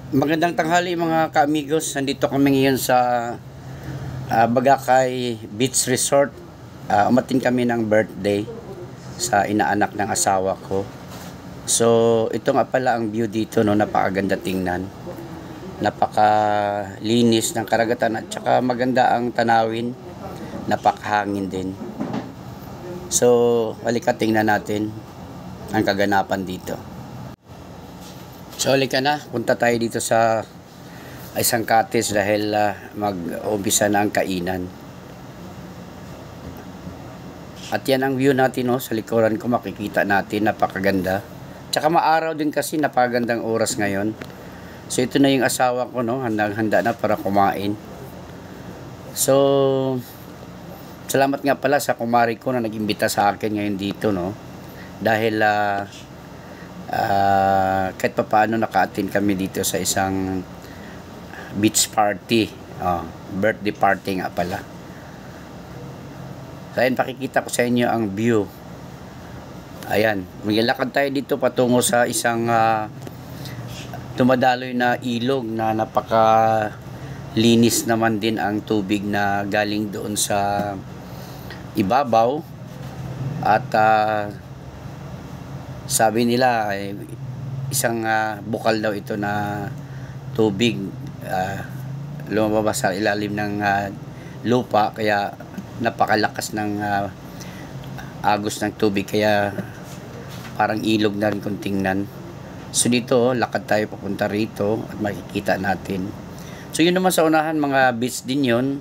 Magandang tanghali mga ka-amigos. Nandito kami ngayon sa Bagakay Beach Resort. Umatin kami ng birthday sa inaanak ng asawa ko. So, ito nga pala ang view dito, no? Napakaganda tingnan. Napakalinis ng karagatan at saka maganda ang tanawin. Napakahangin din. So, halika tingnan natin ang kaganapan dito. So, halika na. Punta tayo dito sa isang cottage dahil mag-umpisa na ang kainan. At yan ang view natin, no? Sa likuran ko makikita natin. Napakaganda. Tsaka maaraw din kasi, napakagandang oras ngayon. So, ito na yung asawa ko, no? Handang-handa na para kumain. So, salamat nga pala sa kumari ko na nag-imbita sa akin ngayon dito, no? Dahil kahit pa paano naka-attend kami dito sa isang beach party, birthday party nga pala. So ayan, pakikita ko sa inyo ang view. Ayan, maglalakad tayo dito patungo sa isang tumadaloy na ilog na napaka linis naman din ang tubig na galing doon sa ibabaw. At sabi nila ay isang bukal daw ito na tubig lumabas sa ilalim ng lupa, kaya napakalakas ng agos ng tubig, kaya parang ilog na rin kung tingnan. So dito lakad tayo papunta rito at makikita natin. So yun naman sa unahan, mga beach din yun.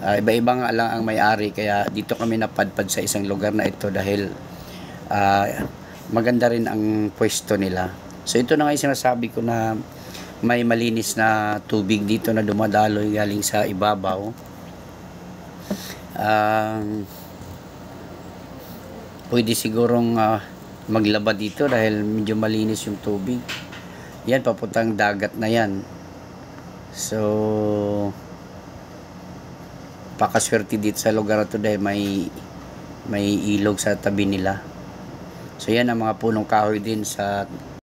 Iba-iba nga lang ang may-ari, kaya dito kami napadpad sa isang lugar na ito dahil maganda rin ang pwesto nila. So ito na nga yung sinasabi ko na may malinis na tubig dito na dumadaloy galing sa ibabaw. Pwede sigurong maglaba dito dahil medyo malinis yung tubig. Yan, papuntang dagat na yan. So pakaswerte dito sa lugar na ito dahil may ilog sa tabi nila. So yan ang mga punong kahoy din sa